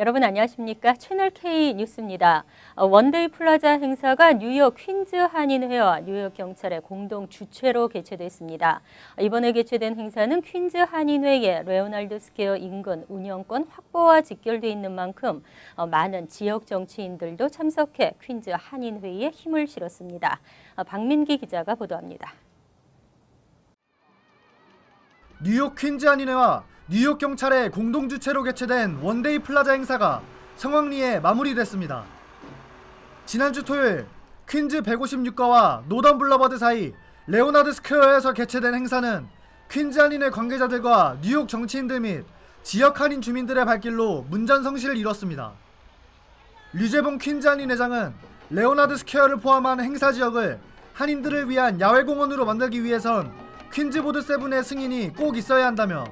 여러분 안녕하십니까? 채널 K 뉴스입니다. 원데이 플라자 행사가 뉴욕 퀸즈 한인회와 뉴욕 경찰의 공동 주최로 개최됐습니다. 이번에 개최된 행사는 퀸즈 한인회의 레오날드 스퀘어 인근 운영권 확보와 직결돼 있는 만큼 많은 지역 정치인들도 참석해 퀸즈 한인회에 힘을 실었습니다. 박민기 기자가 보도합니다. 뉴욕 퀸즈 한인회와 뉴욕 경찰의 공동 주최로 개최된 원데이 플라자 행사가 성황리에 마무리됐습니다. 지난주 토요일 퀸즈 156가와 노던 블러버드 사이 레오나드 스퀘어에서 개최된 행사는 퀸즈 한인회 관계자들과 뉴욕 정치인들 및 지역 한인 주민들의 발길로 문전성시를 이뤘습니다. 류재봉 퀸즈 한인 회장은 레오나드 스퀘어를 포함한 행사 지역을 한인들을 위한 야외공원으로 만들기 위해선 퀸즈 보드 세븐의 승인이 꼭 있어야 한다며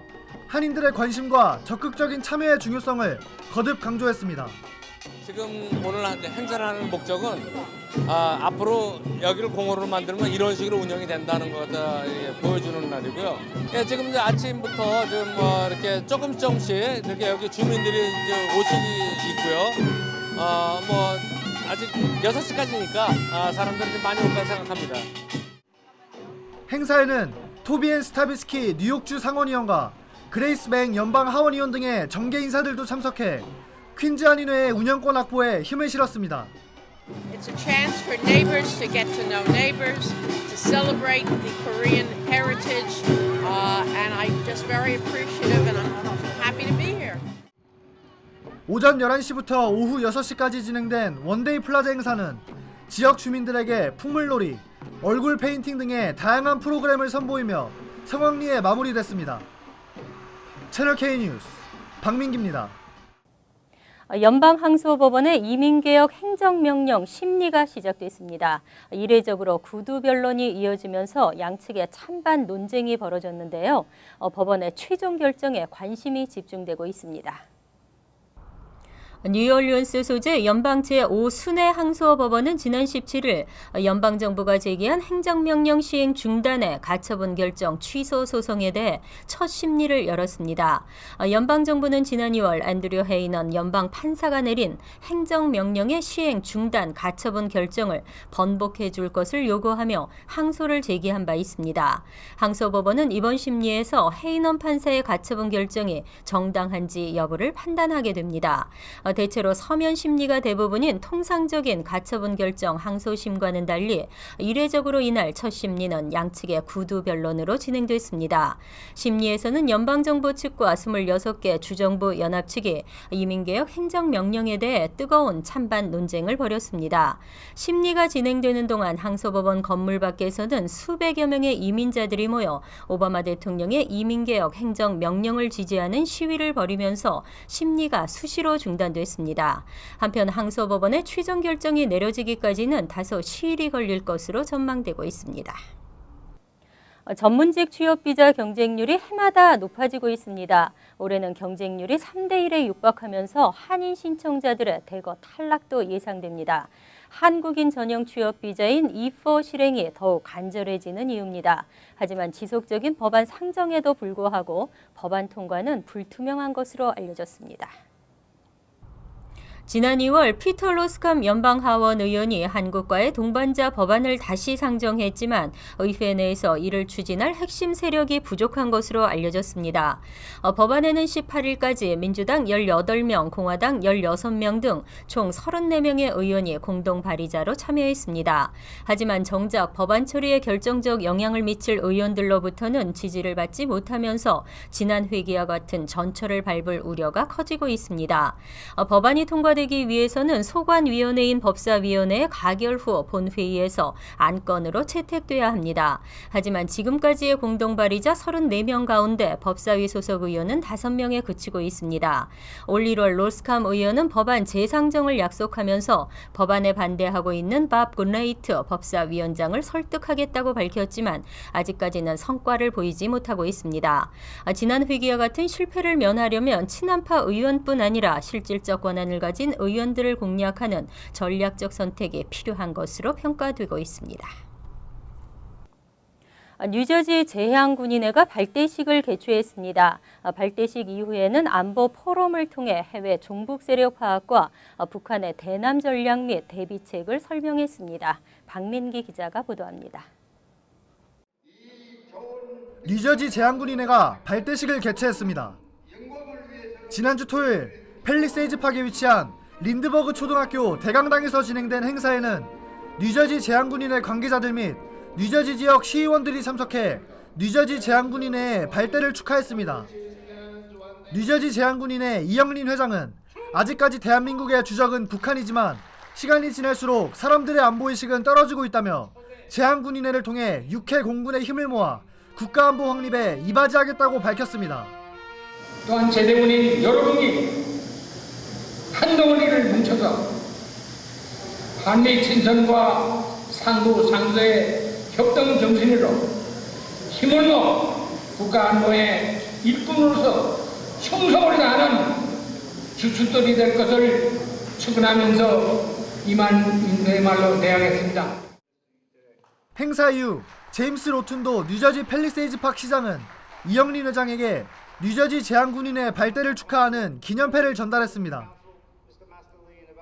한인들의 관심과 적극적인 참여의 중요성을 거듭 강조했습니다. 지금 오늘 행사를 하는 목적은 앞으로 여기를 공원으로 만들면 이런 식으로 운영이 된다는 것을 보여주는 날이고요. 지금 이제 아침부터 좀 이렇게 조금씩 이렇게 여기 주민들이 이제 오시기 있고요. 아직 6시까지니까 사람들이 좀 많이 올 거라 생각합니다. 행사에는 토비앤 스타비스키 뉴욕주 상원의원과 그레이스 뱅 연방 하원의원 등의 정계 인사들도 참석해 퀸즈 한인회의 운영권 확보에 힘을 실었습니다. It's a chance for neighbors to get to know neighbors, to celebrate the Korean heritage, and I'm just very appreciative and I'm happy to be here. 오전 11시부터 오후 6시까지 진행된 원데이 플라자 행사는 지역 주민들에게 풍물놀이, 얼굴 페인팅 등의 다양한 프로그램을 선보이며 성황리에 마무리됐습니다. 채널 K 뉴스 박민기입니다. 연방항소법원의 이민개혁 행정명령 심리가 시작됐습니다. 이례적으로 구두 변론이 이어지면서 양측의 찬반 논쟁이 벌어졌는데요. 법원의 최종 결정에 관심이 집중되고 있습니다. 뉴올리언스 소재 연방 제5순회 항소법원은 지난 17일 연방정부가 제기한 행정명령 시행 중단의 가처분 결정 취소 소송에 대해 첫 심리를 열었습니다. 연방정부는 지난 2월 앤드류 헤이넌 연방 판사가 내린 행정명령의 시행 중단 가처분 결정을 번복해 줄 것을 요구하며 항소를 제기한 바 있습니다. 항소법원은 이번 심리에서 헤이넌 판사의 가처분 결정이 정당한지 여부를 판단하게 됩니다. 대체로 서면 심리가 대부분인 통상적인 가처분 결정 항소심과는 달리 이례적으로 이날 첫 심리는 양측의 구두 변론으로 진행됐습니다. 심리에서는 연방정부 측과 26개 주정부 연합 측이 이민개혁 행정명령에 대해 뜨거운 찬반 논쟁을 벌였습니다. 심리가 진행되는 동안 항소법원 건물 밖에서는 수백여 명의 이민자들이 모여 오바마 대통령의 이민개혁 행정명령을 지지하는 시위를 벌이면서 심리가 수시로 중단됐습니다. 한편 항소법원의 최종 결정이 내려지기까지는 다소 시일이 걸릴 것으로 전망되고 있습니다. 전문직 취업 비자 경쟁률이 해마다 높아지고 있습니다. 올해는 경쟁률이 3대1에 육박하면서 한인 신청자들의 대거 탈락도 예상됩니다. 한국인 전용 취업 비자인 E4 실행이 더욱 간절해지는 이유입니다. 하지만 지속적인 법안 상정에도 불구하고 법안 통과는 불투명한 것으로 알려졌습니다. 지난 2월 피터 로스캄 연방하원 의원이 한국과의 동반자 법안을 다시 상정했지만 의회 내에서 이를 추진할 핵심 세력이 부족한 것으로 알려졌습니다. 법안에는 18일까지 민주당 18명, 공화당 16명 등 총 34명의 의원이 공동 발의자로 참여했습니다. 하지만 정작 법안 처리에 결정적 영향을 미칠 의원들로부터는 지지를 받지 못하면서 지난 회기와 같은 전철을 밟을 우려가 커지고 있습니다. 법안이 통과되기 위해서는 소관위원회인 법사위원회의 가결 후 본회의에서 안건으로 채택돼야 합니다. 하지만 지금까지의 공동 발의자 34명 가운데 법사위 소속 의원은 5명에 그치고 있습니다. 올 1월 로스캄 의원은 법안 재상정을 약속하면서 법안에 반대하고 있는 밥 굿레이트 법사위원장을 설득하겠다고 밝혔지만 아직까지는 성과를 보이지 못하고 있습니다. 지난 회기와 같은 실패를 면하려면 친한파 의원뿐 아니라 실질적 권한을 가진 의원들을 공략하는 전략적 선택이 필요한 것으로 평가되고 있습니다. 뉴저지 재향군인회가 발대식을 개최했습니다. 발대식 이후에는 안보 포럼을 통해 해외 종북 세력 파악과 북한의 대남 전략 및 대비책을 설명했습니다. 박민기 기자가 보도합니다. 뉴저지 재향군인회가 발대식을 개최했습니다. 지난주 토요일 팰리세이즈 파크에 위치한 린드버그 초등학교 대강당에서 진행된 행사에는 뉴저지 재향군인회 관계자들 및 뉴저지 지역 시의원들이 참석해 뉴저지 재향군인회의 발대를 축하했습니다. 뉴저지 재향군인회 이영린 회장은 아직까지 대한민국의 주적은 북한이지만 시간이 지날수록 사람들의 안보의식은 떨어지고 있다며 재향군인회를 통해 육해 공군의 힘을 모아 국가안보 확립에 이바지하겠다고 밝혔습니다. 또한 제대군인 여러분이 한덩어리를 뭉쳐서 한미 친선과 상부 상조의 협동 정신으로 힘을 모아 국가안보의 일꾼으로서 충성을 다하는 주춧돌이 될 것을 축원하면서 이만 인사의 말로 대하겠습니다. 행사 이후 제임스 로튼도 뉴저지 팰리세이즈 파크 시장은 이영린 회장에게 뉴저지 재향군인회 발대를 축하하는 기념패를 전달했습니다.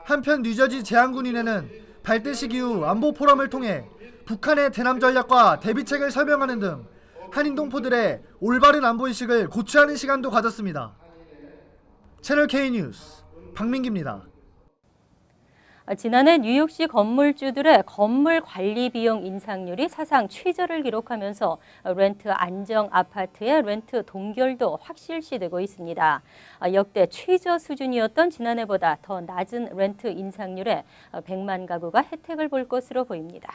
한편 뉴저지 재향군인회는 발대식 이후 안보 포럼을 통해 북한의 대남 전략과 대비책을 설명하는 등 한인 동포들의 올바른 안보의식을 고취하는 시간도 가졌습니다. 채널 K 뉴스 박민기입니다. 지난해 뉴욕시 건물주들의 건물 관리 비용 인상률이 사상 최저를 기록하면서 렌트 안정 아파트의 렌트 동결도 확실시되고 있습니다. 역대 최저 수준이었던 지난해보다 더 낮은 렌트 인상률에 100만 가구가 혜택을 볼 것으로 보입니다.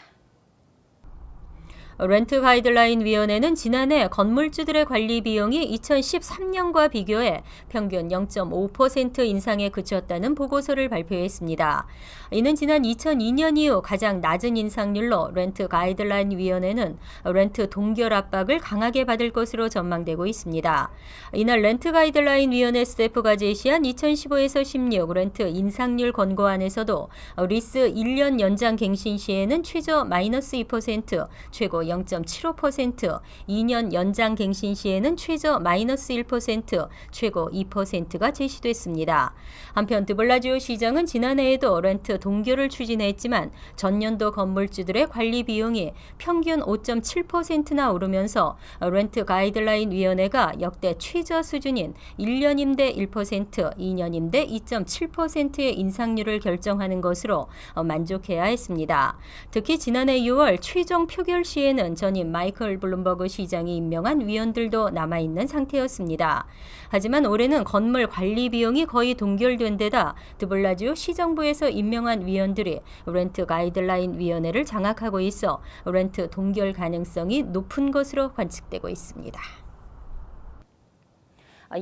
렌트 가이드라인 위원회는 지난해 건물주들의 관리 비용이 2013년과 비교해 평균 0.5% 인상에 그쳤다는 보고서를 발표했습니다. 이는 지난 2002년 이후 가장 낮은 인상률로 렌트 가이드라인 위원회는 렌트 동결 압박을 강하게 받을 것으로 전망되고 있습니다. 이날 렌트 가이드라인 위원회 스태프가 제시한 2015에서 16 렌트 인상률 권고안에서도 리스 1년 연장 갱신 시에는 최저 마이너스 2%, 최고 0.75%, 2년 연장 갱신 시에는 최저 마이너스 1%, 최고 2%가 제시됐습니다. 한편 드블라지오 시장은 지난해에도 렌트 동결을 추진했지만 전년도 건물주들의 관리 비용이 평균 5.7%나 오르면서 렌트 가이드라인 위원회가 역대 최저 수준인 1년 임대 1%, 2년 임대 2.7%의 인상률을 결정하는 것으로 만족해야 했습니다. 특히 지난해 6월 최종 표결 시에는 전임 마이클 블룸버그 시장이 임명한 위원들도 남아있는 상태였습니다. 하지만 올해는 건물 관리 비용이 거의 동결된 데다 드블라지오 시정부에서 임명한 위원들이 렌트 가이드라인 위원회를 장악하고 있어 렌트 동결 가능성이 높은 것으로 관측되고 있습니다.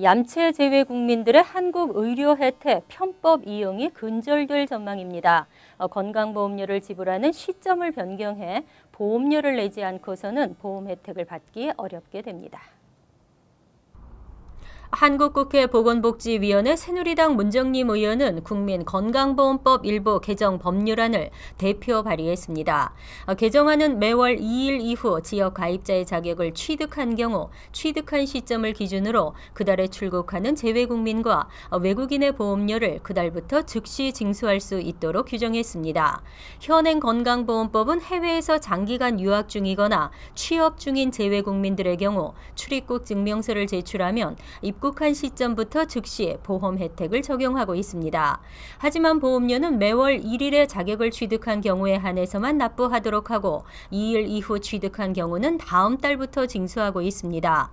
얌체 제외 국민들의 한국 의료 혜택 편법 이용이 근절될 전망입니다. 건강보험료를 지불하는 시점을 변경해 보험료를 내지 않고서는 보험 혜택을 받기 어렵게 됩니다. 한국국회 보건복지위원회 새누리당 문정림 의원은 국민건강보험법 일부 개정 법률안을 대표 발의했습니다. 개정안은 매월 2일 이후 지역 가입자의 자격을 취득한 경우 취득한 시점을 기준으로 그달에 출국하는 재외국민과 외국인의 보험료를 그달부터 즉시 징수할 수 있도록 규정했습니다. 현행 건강보험법은 해외에서 장기간 유학 중이거나 취업 중인 재외국민들의 경우 출입국 증명서를 제출하면 입국한 시점부터 즉시 보험 혜택을 적용하고 있습니다. 하지만 보험료는 매월 1일에 자격을 취득한 경우에 한해서만 납부하도록 하고 2일 이후 취득한 경우는 다음 달부터 징수하고 있습니다.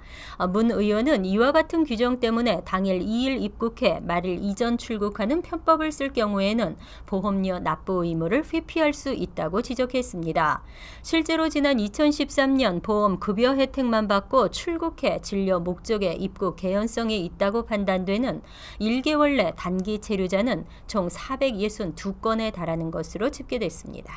문 의원은 이와 같은 규정 때문에 당일 2일 입국해 말일 이전 출국하는 편법을 쓸 경우에는 보험료 납부 의무를 회피할 수 있다고 지적했습니다. 실제로 지난 2013년 보험 급여 혜택만 받고 출국해 진료 목적의 입국 개연성이 있다고 판단되는 1개월 내 단기 체류자는 총 462건에 달하는 것으로 집계됐습니다.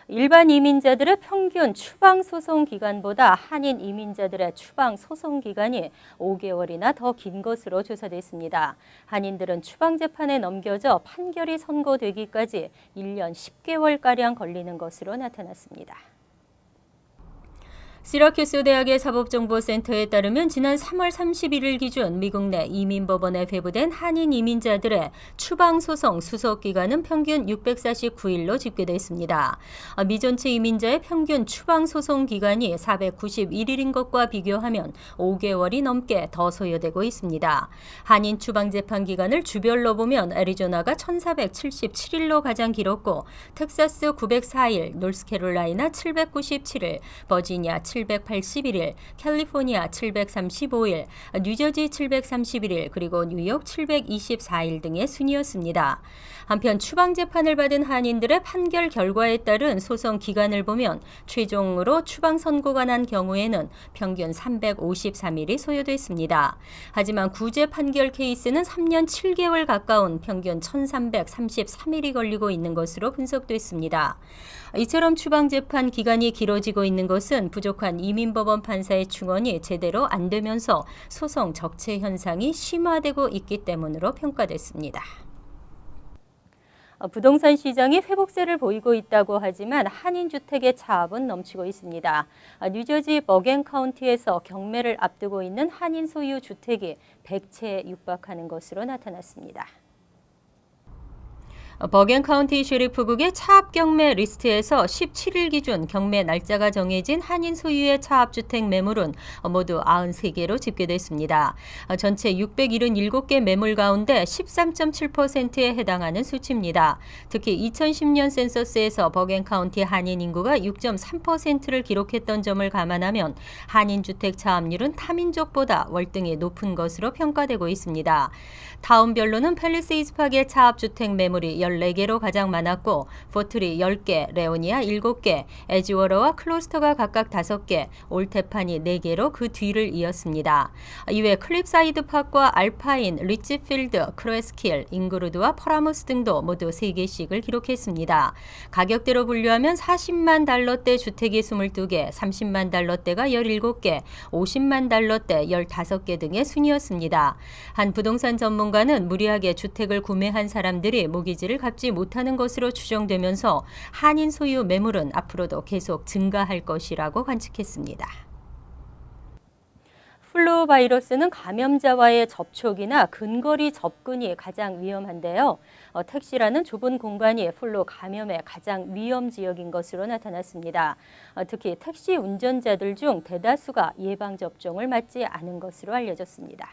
일반 이민자들의 평균 추방 소송 기간보다 한인 이민자들의 추방 소송 기간이 5개월이나 더 긴 것으로 조사됐습니다. 한인들은 추방 재판에 넘겨져 판결이 선고되기까지 1년 10개월가량 걸리는 것으로 나타났습니다. 시라큐스 대학의 사법정보센터에 따르면 지난 3월 31일 기준 미국 내 이민법원에 회부된 한인 이민자들의 추방소송 수석기간은 평균 649일로 집계됐습니다. 미전체 이민자의 평균 추방소송 기간이 491일인 것과 비교하면 5개월이 넘게 더 소요되고 있습니다. 한인 추방재판 기간을 주별로 보면 애리조나가 1477일로 가장 길었고 텍사스 904일, 노스캐롤라이나 797일, 버지니아 781일, 캘리포니아 735일, 뉴저지 731일, 그리고 뉴욕 724일 등의 순이었습니다. 한편 추방재판을 받은 한인들의 판결 결과에 따른 소송 기간을 보면 최종으로 추방 선고가 난 경우에는 평균 353일이 소요됐습니다. 하지만 구제 판결 케이스는 3년 7개월 가까운 평균 1333일이 걸리고 있는 것으로 분석됐습니다. 이처럼 추방재판 기간이 길어지고 있는 것은 부족한 이민법원 판사의 충원이 제대로 안 되면서 소송 적체 현상이 심화되고 있기 때문으로 평가됐습니다. 부동산 시장이 회복세를 보이고 있다고 하지만 한인 주택의 차압은 넘치고 있습니다. 뉴저지 버겐 카운티에서 경매를 앞두고 있는 한인 소유 주택이 100채에 육박하는 것으로 나타났습니다. 버겐 카운티 셰리프국의 차압 경매 리스트에서 17일 기준 경매 날짜가 정해진 한인 소유의 차압주택 매물은 모두 93개로 집계됐습니다. 전체 677개 매물 가운데 13.7%에 해당하는 수치입니다. 특히 2010년 센서스에서 버겐 카운티 한인 인구가 6.3%를 기록했던 점을 감안하면 한인 주택 차압률은 타민족보다 월등히 높은 것으로 평가되고 있습니다. 타운별로는 팰리세이드 파크의 차압주택 매물이 14개로 가장 많았고 포트리 10개, 레오니아 7개, 에지워러와 클로스터가 각각 5개, 올테판이 4개로 그 뒤를 이었습니다. 이외 클립사이드 파크와 알파인, 리치필드, 크레스킬, 잉그루드와 퍼라무스 등도 모두 3개씩을 기록했습니다. 가격대로 분류하면 40만 달러대 주택이 22개, 30만 달러대가 17개, 50만 달러대 15개 등의 순이었습니다. 한 부동산 전문가는 무리하게 주택을 구매한 사람들이 모기지를 갚지 못하는 것으로 추정되면서 한인 소유 매물은 앞으로도 계속 증가할 것이라고 관측했습니다. 플루 바이러스는 감염자와의 접촉이나 근거리 접근이 가장 위험한데요. 택시라는 좁은 공간이 플루 감염의 가장 위험 지역인 것으로 나타났습니다. 특히 택시 운전자들 중 대다수가 예방접종을 맞지 않은 것으로 알려졌습니다.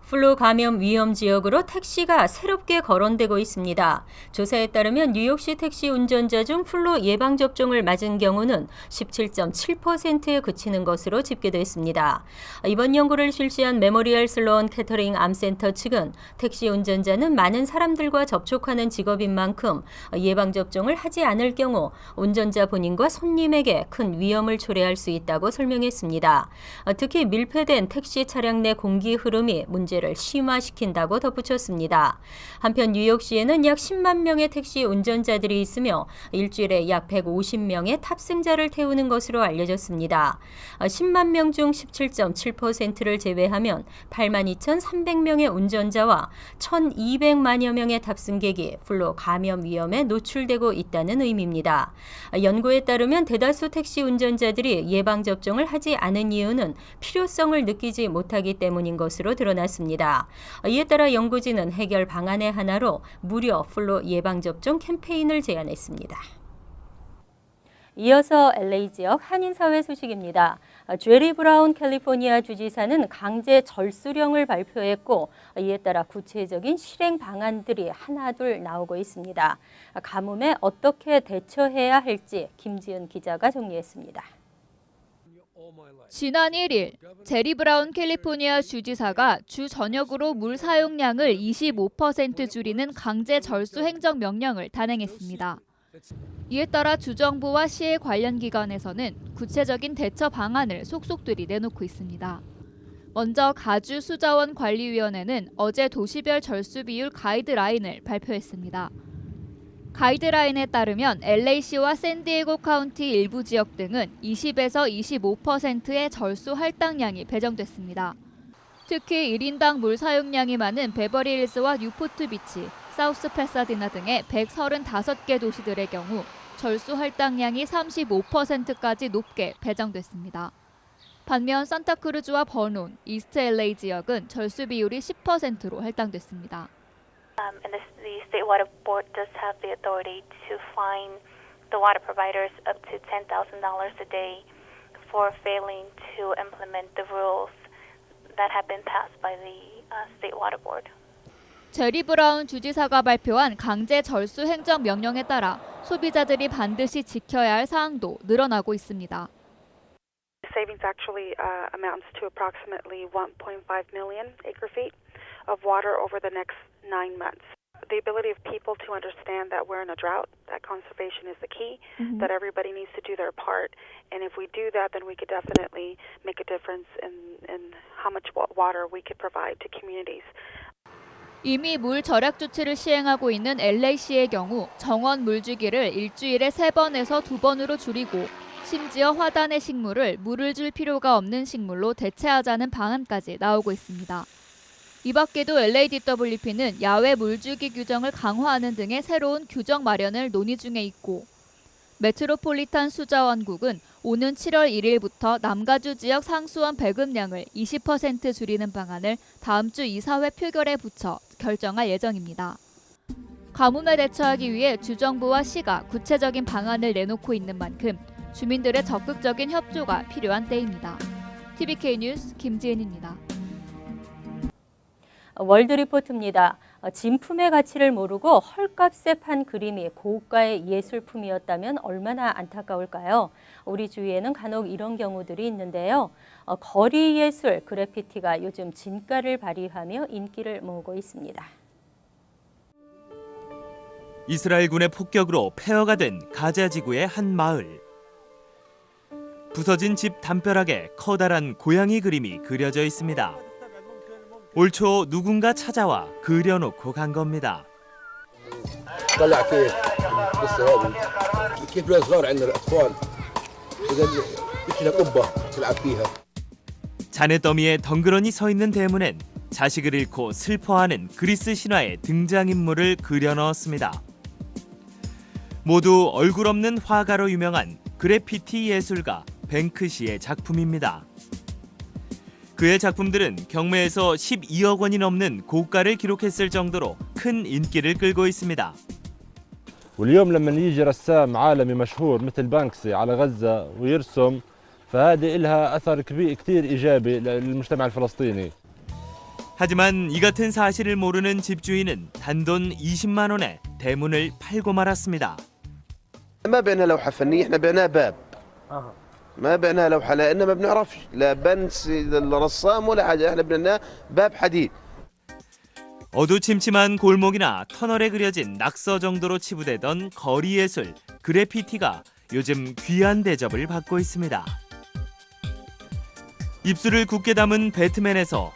플루 감염 위험 지역으로 택시가 새롭게 거론되고 있습니다. 조사에 따르면 뉴욕시 택시 운전자 중 플루 예방접종을 맞은 경우는 17.7%에 그치는 것으로 집계됐습니다. 이번 연구를 실시한 메모리얼 슬로온 캐터링 암센터 측은 택시 운전자는 많은 사람들과 접촉하는 직업인 만큼 예방접종을 하지 않을 경우 운전자 본인과 손님에게 큰 위험을 초래할 수 있다고 설명했습니다. 특히 밀폐된 택시 차량 내 공기 흐름이 문제를 심화시킨다고 덧붙였습니다. 한편 뉴욕시에는 약 10만 명의 택시 운전자들이 있으며 일주일에 약 150명의 탑승자를 태우는 것으로 알려졌습니다. 10만 명 중 17.7%를 제외하면 82,300명의 운전자와 1,200만여 명의 탑승객이 플루 감염 위험에 노출되고 있다는 의미입니다. 연구에 따르면 대다수 택시 운전자들이 예방접종을 하지 않은 이유는 필요성을 느끼지 못하기 때문인 것으로 드러났습니다. 이에 따라 연구진은 해결 방안의 하나로 무료 플루 예방접종 캠페인을 제안했습니다. 이어서 LA 지역 한인사회 소식입니다. 제리 브라운 캘리포니아 주지사는 강제 절수령을 발표했고 이에 따라 구체적인 실행 방안들이 하나둘 나오고 있습니다. 가뭄에 어떻게 대처해야 할지 김지은 기자가 정리했습니다. 지난 1일 제리 브라운 캘리포니아 주지사가 주 전역으로 물 사용량을 25% 줄이는 강제 절수 행정 명령을 단행했습니다. 이에 따라 주정부와 시의 관련 기관에서는 구체적인 대처 방안을 속속들이 내놓고 있습니다. 먼저 가주 수자원 관리위원회는 어제 도시별 절수 비율 가이드라인을 발표했습니다. 가이드라인에 따르면 LA시와 샌디에고 카운티 일부 지역 등은 20에서 25%의 절수 할당량이 배정됐습니다. 특히 1인당 물 사용량이 많은 베버리힐즈와 뉴포트 비치, 사우스 패사디나 등의 135개 도시들의 경우 절수 할당량이 35%까지 높게 배정됐습니다. 반면 산타크루즈와 버논, 이스트 LA 지역은 절수 비율이 10%로 할당됐습니다. And the State Water Board does have the authority to fine the water providers up to $10,000 a day for failing to implement the rules that have been passed by the State Water Board. 제리 브라운 주지사가 발표한 강제 절수 행정 명령에 따라 소비자들이 반드시 지켜야 할 사항도 늘어나고 있습니다. Savings actually amounts to approximately 1.5 million acre-feet of water over the next 9 months. The ability of people to understand that we're in a drought, that conservation is the key, that everybody needs to do their part. And if we do that, then we could definitely make a difference in how much water we could provide to communities. 이미 물 절약 조치를 시행하고 있는 LA시의 경우 정원 물주기를 일주일에 3번에서 2번으로 줄이고 심지어 화단의 식물을 물을 줄 필요가 없는 식물로 대체하자는 방안까지 나오고 있습니다. 이 밖에도 LADWP는 야외 물주기 규정을 강화하는 등의 새로운 규정 마련을 논의 중에 있고 메트로폴리탄 수자원국은 오는 7월 1일부터 남가주 지역 상수원 배급량을 20% 줄이는 방안을 다음 주 이사회 표결에 붙여 결정할 예정입니다. 가뭄에 대처하기 위해 주정부와 시가 구체적인 방안을 내놓고 있는 만큼 주민들의 적극적인 협조가 필요한 때입니다. TVK 뉴스 김지은입니다. 월드리포트입니다. 진품의 가치를 모르고 헐값에 판 그림이 고가의 예술품이었다면 얼마나 안타까울까요? 우리 주위에는 간혹 이런 경우들이 있는데요. 거리 예술, 그래피티가 요즘 진가를 발휘하며 인기를 모으고 있습니다. 이스라엘군의 폭격으로 폐허가 된 가자 지구의 한 마을. 부서진 집 담벼락에 커다란 고양이 그림이 그려져 있습니다. 올 초 누군가 찾아와 그려놓고 간 겁니다. 잔해더미에 덩그러니 서 있는 대문엔 자식을 잃고 슬퍼하는 그리스 신화의 등장인물을 그려 넣었습니다. 모두 얼굴 없는 화가로 유명한 그래피티 예술가 뱅크시의 작품입니다. 그의 작품들은 경매에서 12억 원이 넘는 고가를 기록했을 정도로 큰 인기를 끌고 있습니다. واليوم لما يجي رسام عالمي مشهور مثل بانكسي على غزة ويرسم فهذه لها أثر كثير إيجابي للمجتمع الفلسطيني. 하지만 이 같은 사실을 모르는 집주인은 단돈 20만 원에 대문을 팔고 말았습니다. ما بينها لوحة فنية، احنا بينها باب. ما بينها لوحة لأن ما بنعرفش لا بنس الرسام ولا حاجة، احنا بينها باب حديد. 어두침침한 골목이나 터널에 그려진 낙서 정도로 치부되던 거리 예술, 그래피티가 요즘 귀한 대접을 받고 있습니다. 입술을 굳게 담은 배트맨에서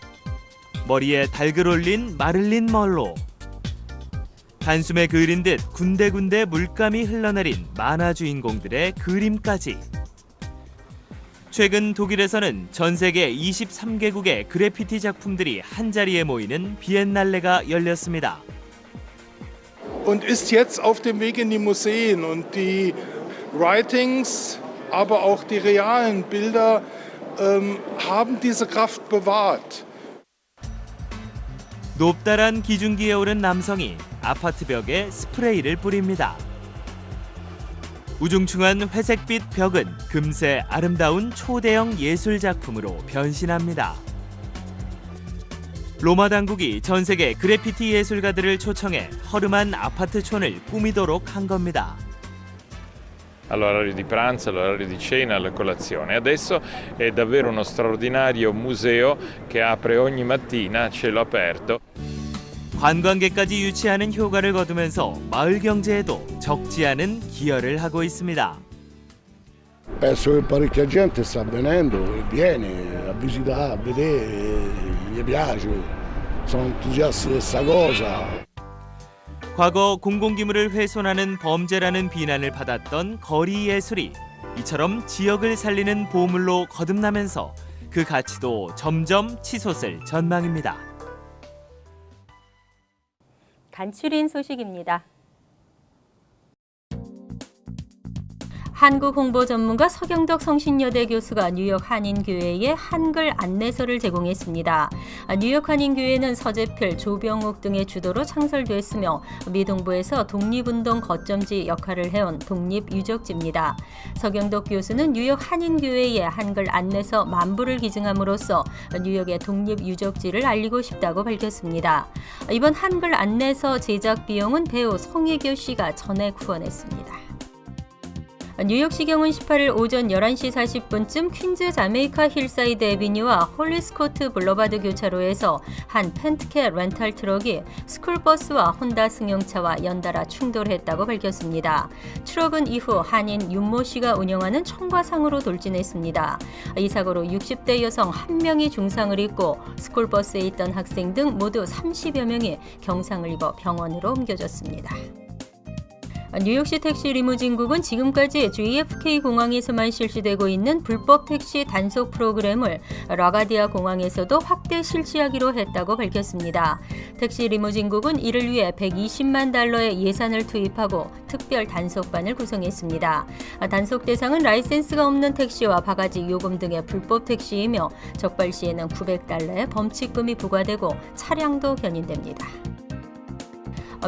머리에 달글 올린 마릴린 먼로, 단숨에 그린 듯 군데군데 물감이 흘러내린 만화 주인공들의 그림까지. 최근 독일에서는 전 세계 23개국의 그래피티 작품들이 한자리에 모이는 비엔날레가 열렸습니다. Und ist jetzt auf dem Weg in die Museen und die Writings, aber auch die realen Bilder haben diese Kraft bewahrt. 높다란 기중기에 오른 남성이 아파트 벽에 스프레이를 뿌립니다. 우중충한 회색빛 벽은 금세 아름다운 초대형 예술 작품으로 변신합니다. 로마 당국이 전 세계 그래피티 예술가들을 초청해 허름한 아파트촌을 꾸미도록 한 겁니다. All'orario di pranzo, all'orario di cena, alla colazione. Adesso è davvero uno straordinario museo che apre ogni mattina a cielo aperto. 관광객까지 유치하는 효과를 거두면서 마을 경제에도 적지 않은 기여를 하고 있습니다. Penso che parecchia gente sta venendo e viene a visitare, a vedere, gli piace, sono entusiasti di questa cosa. 과거 공공기물을 훼손하는 범죄라는 비난을 받았던 거리 예술이 이처럼 지역을 살리는 보물로 거듭나면서 그 가치도 점점 치솟을 전망입니다. 간추린 소식입니다. 한국 홍보 전문가 서경덕 성신여대 교수가 뉴욕 한인교회에 한글 안내서를 제공했습니다. 뉴욕 한인교회는 서재필, 조병욱 등의 주도로 창설됐으며 미 동부에서 독립운동 거점지 역할을 해온 독립유적지입니다. 서경덕 교수는 뉴욕 한인교회에 한글 안내서 만부를 기증함으로써 뉴욕의 독립유적지를 알리고 싶다고 밝혔습니다. 이번 한글 안내서 제작 비용은 배우 송혜교 씨가 전액 후원했습니다. 뉴욕시경은 18일 오전 11시 40분쯤 퀸즈 자메이카 힐사이드 애비뉴와 홀리스코트 블러바드 교차로에서 한 펜트캣 렌탈 트럭이 스쿨버스와 혼다 승용차와 연달아 충돌했다고 밝혔습니다. 트럭은 이후 한인 윤모 씨가 운영하는 청과상으로 돌진했습니다. 이 사고로 60대 여성 1명이 중상을 입고 스쿨버스에 있던 학생 등 모두 30여 명이 경상을 입어 병원으로 옮겨졌습니다. 뉴욕시 택시 리무진국은 지금까지 JFK 공항에서만 실시되고 있는 불법 택시 단속 프로그램을 라가디아 공항에서도 확대 실시하기로 했다고 밝혔습니다. 택시 리무진국은 이를 위해 120만 달러의 예산을 투입하고 특별 단속반을 구성했습니다. 단속 대상은 라이센스가 없는 택시와 바가지 요금 등의 불법 택시이며 적발 시에는 900달러의 범칙금이 부과되고 차량도 견인됩니다.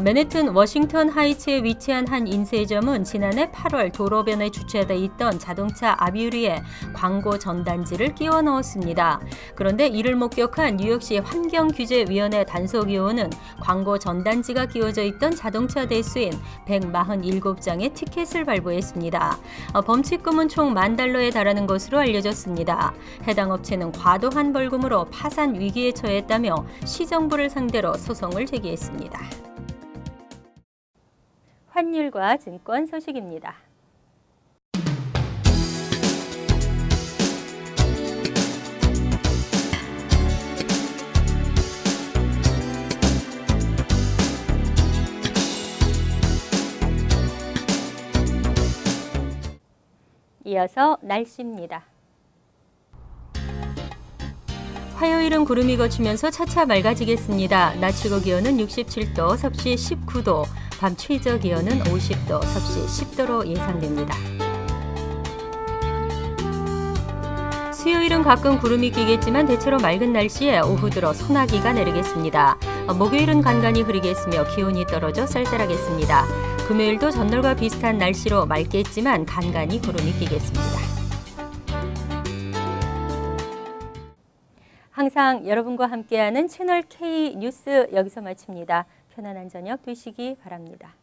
맨해튼 워싱턴 하이츠에 위치한 한 인쇄점은 지난해 8월 도로변에 주차돼 있던 자동차 앞유리에 광고 전단지를 끼워 넣었습니다. 그런데 이를 목격한 뉴욕시 환경규제위원회 단속요원은 광고 전단지가 끼워져 있던 자동차 대수인 147장의 티켓을 발부했습니다. 범칙금은 총 $10,000에 달하는 것으로 알려졌습니다. 해당 업체는 과도한 벌금으로 파산 위기에 처했다며 시정부를 상대로 소송을 제기했습니다. 환율과 증권 소식입니다. 이어서 날씨입니다. 화요일은 구름이 걷히면서 차차 맑아지겠습니다. 낮 최고 기온은 67도, 섭씨 19도, 밤 최저 기온은 50도, 섭씨 10도로 예상됩니다. 수요일은 가끔 구름이 끼겠지만 대체로 맑은 날씨에 오후 들어 소나기가 내리겠습니다. 목요일은 간간히 흐리겠으며 기온이 떨어져 쌀쌀하겠습니다. 금요일도 전날과 비슷한 날씨로 맑겠지만 간간히 구름이 끼겠습니다. 항상 여러분과 함께하는 채널 K 뉴스 여기서 마칩니다. 편안한 저녁 되시기 바랍니다.